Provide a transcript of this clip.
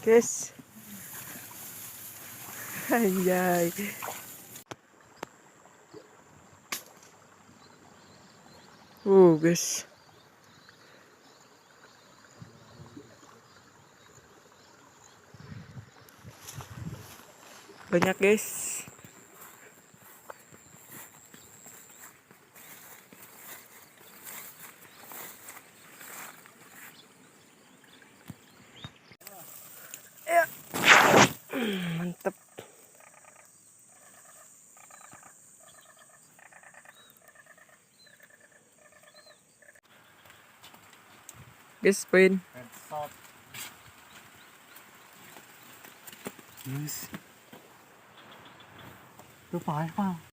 Guys. Anjay. Guys. Banyak guys. Ya. Mantap. Guys, poin. Yes. Tuh, pakai, Pak.